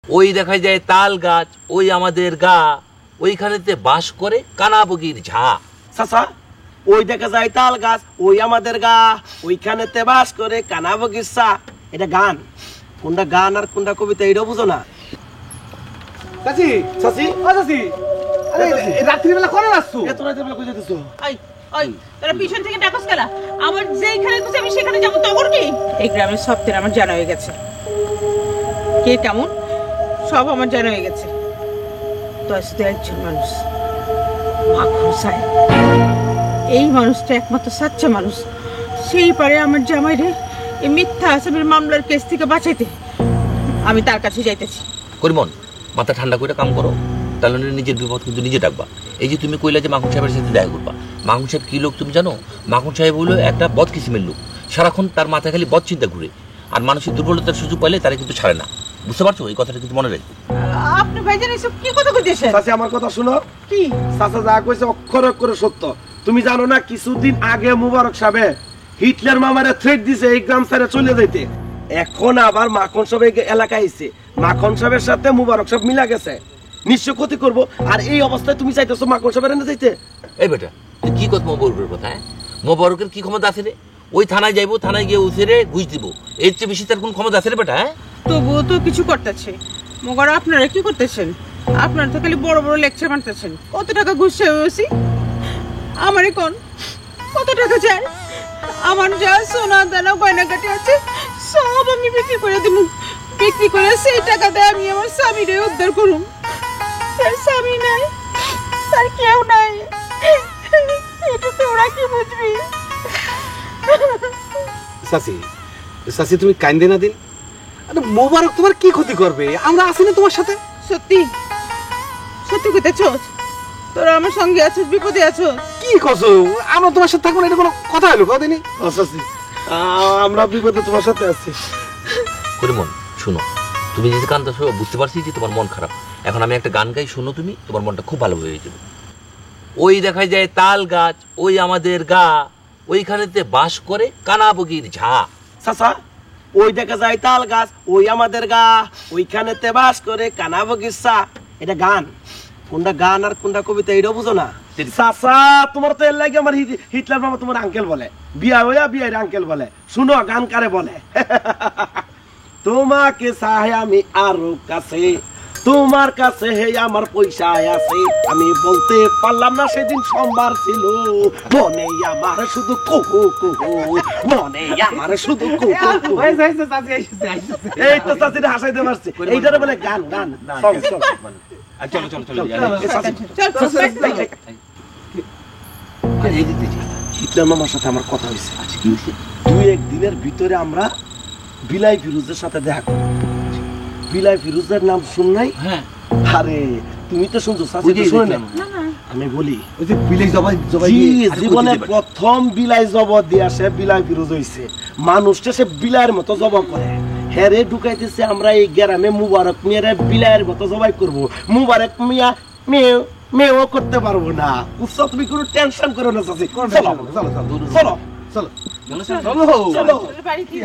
ওই দেখা যায় তাল গাছ, ওই আমাদের গা, ওইখানেতে বাস করে কানাবগির ঝা। চাচা, ওই দেখা যায় তাল গাছ, ওই আমাদের গা, ওইখানেতে বাস করে কানাবগির চা। এটা গান। কোনটা গান আর কোনটা কবিতা এটাও বুঝো না? চাচি, চাচি, ও চাচি, আরে রাত্রিবেলা করে আসছো? এত রাতের বেলা কই যাইতেছো? ওই ওই তোরা পিছন থেকে ডাকস কেলা? আমার যেখানে খুশি আমি সেখানে যাবো, তখন কি? এই গ্রামের সব তেল আমার জানা হয়ে গেছে, কে কেমন সব আমার জানা হয়ে গেছে। তো শুধু একজন মানুষ, মাখন সাহেব। এই মানুষটা একমাত্র সাচ্চা মানুষ, সেই পারে আমার জামাইরে এই মিথ্যা আসামির মামলার কেস থেকে বাঁচাইতে। আমি তার কাছে যাইতেছি। করিমন, মাথা ঠান্ডা করে কাম করো, তাহলে নিজের বিপদ কিন্তু নিজে ডাকবা। এই যে তুমি কইলা যে মাখন সাহেবের সাথে দেখা করবা, মাখন সাহেব কি লোক তুমি জানো? মাখন সাহেব হলো একটা বদ কিসিমের লোক, সারাক্ষণ তার মাথায় খালি বদ চিন্তা ঘুরে, আর মানুষের দুর্বলতার সুযোগ পাইলে তারা কিন্তু ছাড়ে না। বুঝতে পারছো? এই কথাটা কিন্তু মনে রাখবে। আপনি ভাইজান এসব কি কথা কইতেছেন? চাচি, আমার কথা শুনো। কি? চাচা যা কইছে অক্ষরে অক্ষরে সত্য। তুমি জানো না কিছুদিন আগে মুবারক সাহেব হিটলার মামারে থ্রেট দিছে এই গ্রাম ছেড়ে চলে যাইতে। এখন আবার মাখন সাহেব এই এলাকায় আইছে, মাখন সাহেবের সাথে মুবারক সাহেব মিলা গেছে, নিশ্চয় ক্ষতি করবো। আর এই অবস্থায় তুমি চাইতেছো মাখন সাহেবের এনে যাইতে? এই বেটা, তুই কি কথা মোবারকের কথা? হ্যাঁ, মোবারকের কি ক্ষমতা আছে রে? ওই থানায় যাইবো, থানায় গিয়ে উঠে ঘুষ দিব, এর চেয়ে বেশি তার কোন ক্ষমতা আছে রে বেটা? হ্যাঁ, তবুও তো কিছু করতেছে। মগর আপনারা কি করতেছেন? আপনারা তো খালি বড় বড় লেকচার মারতেছেন। কত টাকা ঘুষ হয়েছি আমারে কোন? কত টাকা চাই? আমার যা সোনা দানা গয়নাগাটি আছে সব আমি বিক্রি করে দিব। বিক্রি করে সেই টাকা দিয়ে আমি আমার স্বামীরে উদ্ধার করুম। তার স্বামী নাই, তার কেউ নাই, এটা তো ওরা কি বুঝবি? চাচি, চাচি তুমি কান্দে না দিন। আরে মোবারক তোমার কি ক্ষতি করবে? আমরা আছি না তোমার সাথে? সত্যি সত্যি কইতেছস? তোরা আমার সঙ্গে আছিস, বিপদে আছিস? কি কছো? আমরা তোমার সাথে থাকবো না, এটা কোনো কথা হলো? কদিনই চাচি, আমরা বিপদে তোমার সাথে আছি। করিমন শুনো, তুমি যদি কান্দাছো বুঝতে পারছি যে তোমার মন খারাপ। এখন আমি একটা গান গাই, শোনো তুমি, তোমার মনটা খুব ভালো হয়ে যাবে। ওই দেখা যায় তাল গাছ, ওই আমাদের গা, ওইখানেতে বাস করে কানাবগির ঝা। চাচা, ওই দেখা যায় তাল গাছ, ওই আমাদের গা, ওইখানেতে বাস করে কানাবগির চা। এটা গান। কোনটা গান আর কোনটা কবিতা এটাও বুঝো না? চাচা, তোমার তো এর লাগে আমার হিটলার মামা তোমার আঙ্কেল বলে, বিয়া হইয়া বিয়ের আঙ্কেল বলে। শুনো গান কারে বলে? তোমাকে চাই আমি আরো কাছে, তোমার কাছে হে আমার পয়সা আছে, আমি বলতে পারলাম না সেদিন সোমবার ছিল, মনে আমার শুধু কুহু কুহু, মনে আমার শুধু কুহু কুহু। এই তো চাচিটা হাসাইতে পারছে, এইটারে বলে গান। গান চলো চলো চলো, হিটলার মামার সাথে আমার কথা হয়েছে। আচ্ছা, কি হয়েছে? 2-1 দিনের ভিতরে আমরা বিলাই ফিরোজের সাথে দেখা করব। বিলাই ফিরোজের নাম শুন নাই? হ্যাঁ। আরে তুমি তো শুনছো, চাচি তো শুনে না। আমি বলি, ওই যে বিলেই জবাই জীবনে প্রথম বিলাই জব দিয়ে আসে বিলাই ফিরোজ হইছে। মানুষটা সে বিলাইয়ের মতো জব করে। হেরে ঢুকাইতেছে আমরা এই গ্রামে মুবারক মিয়ারে বিলাইয়ের মতো জবাই করব। মুবারক মিয়া মেয়ে মেয়েও করতে পারবো না। বুঝছো? তুমি কোনো টেনশন করো না চাচি। চলো চলো চলো চলো চলো বাড়ি কি?